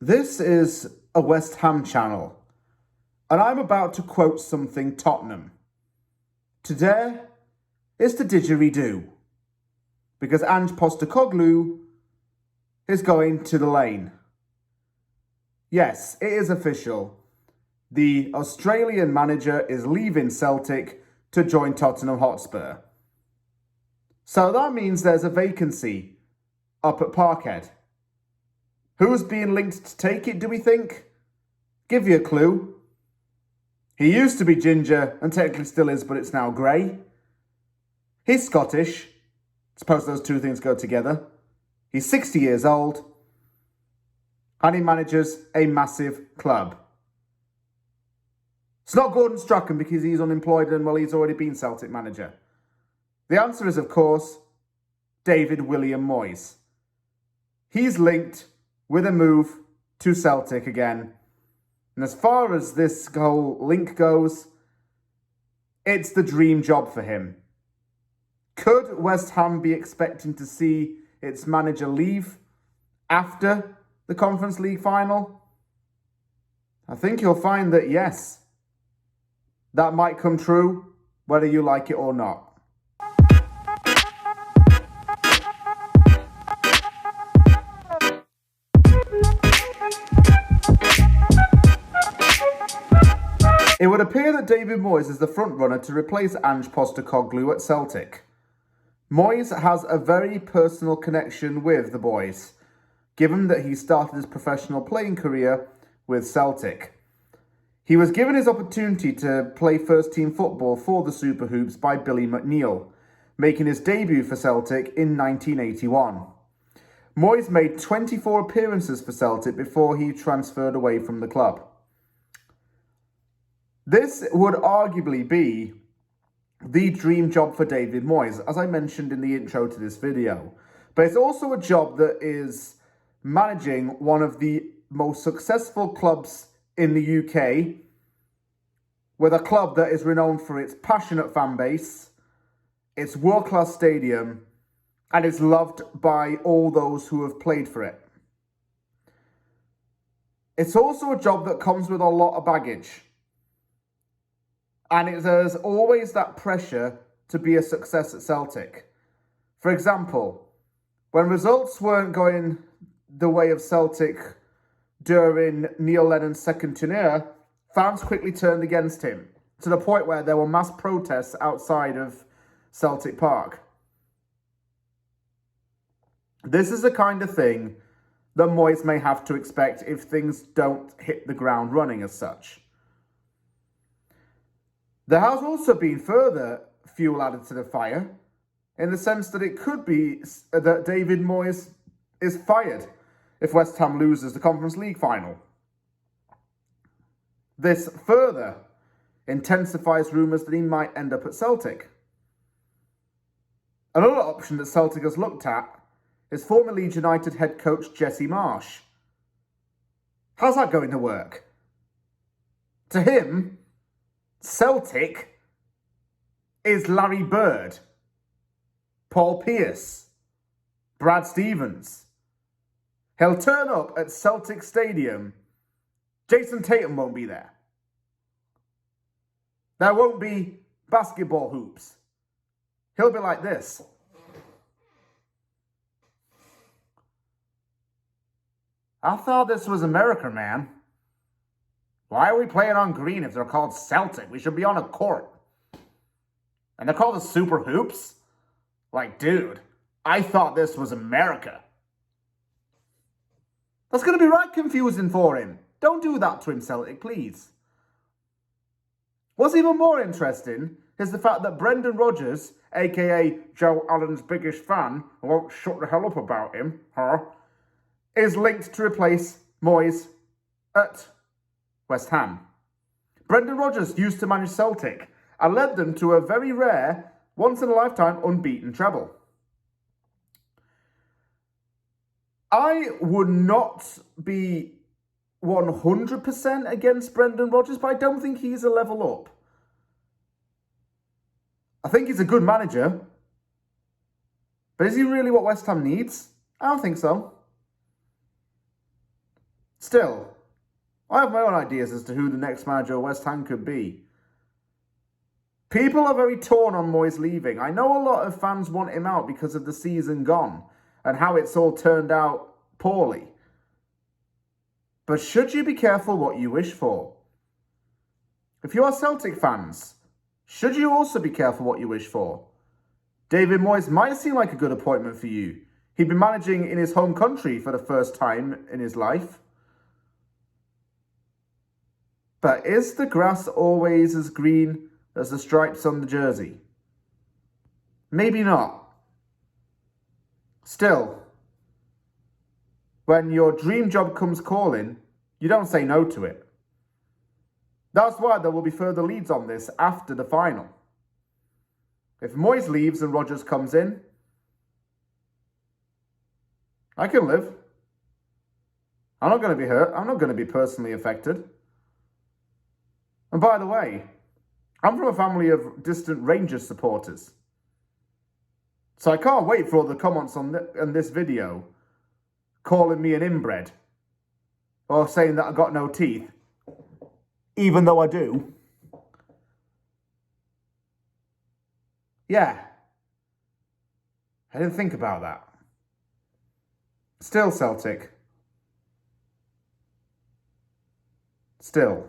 This is a West Ham channel, and I'm about to quote something Tottenham. Today is the didgeridoo, because Ange Postecoglou is going to the lane. Yes, it is official. The Australian manager is leaving Celtic to join Tottenham Hotspur. So that means there's a vacancy up at Parkhead. Who's being linked to take it, do we think? Give you a clue. He used to be ginger, and technically still is, but it's now grey. He's Scottish. Suppose those two things go together. He's 60 years old, and he manages a massive club. It's not Gordon Strachan because he's unemployed and, well, he's already been Celtic manager. The answer is, of course, David William Moyes. He's linked with a move to Celtic again. And as far as this whole link goes, it's the dream job for him. Could West Ham be expecting to see its manager leave after the Conference League final? I think you'll find that yes, that might come true, whether you like it or not. It would appear that David Moyes is the frontrunner to replace Ange Postecoglou at Celtic. Moyes has a very personal connection with the boys, given that he started his professional playing career with Celtic. He was given his opportunity to play first-team football for the Super Hoops by Billy McNeil, making his debut for Celtic in 1981. Moyes made 24 appearances for Celtic before he transferred away from the club. This would arguably be the dream job for David Moyes, as I mentioned in the intro to this video. But it's also a job that is managing one of the most successful clubs in the UK, with a club that is renowned for its passionate fan base, its world-class stadium, and is loved by all those who have played for it. It's also a job that comes with a lot of baggage. And there's always that pressure to be a success at Celtic. For example, when results weren't going the way of Celtic during Neil Lennon's second tenure, fans quickly turned against him, to the point where there were mass protests outside of Celtic Park. This is the kind of thing that Moyes may have to expect if things don't hit the ground running as such. There has also been further fuel added to the fire, in the sense that it could be that David Moyes is fired if West Ham loses the Conference League final. This further intensifies rumours that he might end up at Celtic. Another option that Celtic has looked at is former Leeds United head coach Jesse Marsch. How's that going to work? To him, Celtic is Larry Bird, Paul Pierce, Brad Stevens. He'll turn up at Celtic Stadium. Jason Tatum won't be there. There won't be basketball hoops. He'll be like this. I thought this was America, man. Why are we playing on green if they're called Celtic? We should be on a court. And they're called the Super Hoops? Like, dude, I thought this was America. That's going to be right confusing for him. Don't do that to him, Celtic, please. What's even more interesting is the fact that Brendan Rodgers, aka Joe Allen's biggest fan, who won't shut the hell up about him, is linked to replace Moyes at West Ham. Brendan Rodgers used to manage Celtic and led them to a very rare, once-in-a-lifetime unbeaten treble. I would not be 100% against Brendan Rodgers, but I don't think he's a level up. I think he's a good manager, but is he really what West Ham needs? I don't think so. Still, I have my own ideas as to who the next manager of West Ham could be. People are very torn on Moyes leaving. I know a lot of fans want him out because of the season gone and how it's all turned out poorly. But should you be careful what you wish for? If you are Celtic fans, should you also be careful what you wish for? David Moyes might seem like a good appointment for you. He'd been managing in his home country for the first time in his life. But is the grass always as green as the stripes on the jersey? Maybe not. Still, when your dream job comes calling, you don't say no to it. That's why there will be further leads on this after the final. If Moyes leaves and Rodgers comes in, I can live. I'm not going to be hurt. I'm not going to be personally affected. And by the way, I'm from a family of distant Rangers supporters. So I can't wait for all the comments on this video calling me an inbred or saying that I got no teeth, even though I do. Yeah, I didn't think about that. Still, Celtic. Still.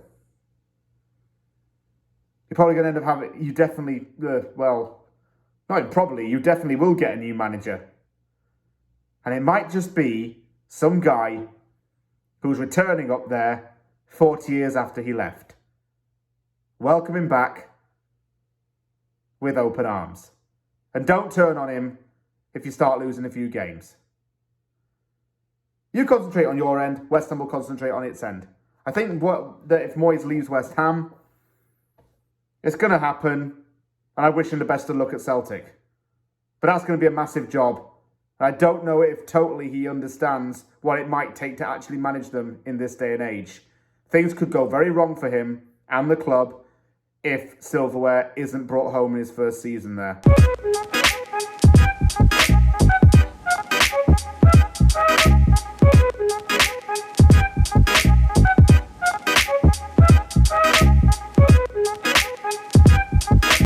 You're probably going to end up having, you definitely, not probably, you definitely will get a new manager. And it might just be some guy who's returning up there 40 years after he left. Welcome him back with open arms. And don't turn on him if you start losing a few games. You concentrate on your end, West Ham will concentrate on its end. I think that if Moyes leaves West Ham, it's going to happen, and I wish him the best of luck at Celtic. But that's going to be a massive job. And I don't know if totally he understands what it might take to actually manage them in this day and age. Things could go very wrong for him and the club if silverware isn't brought home in his first season there.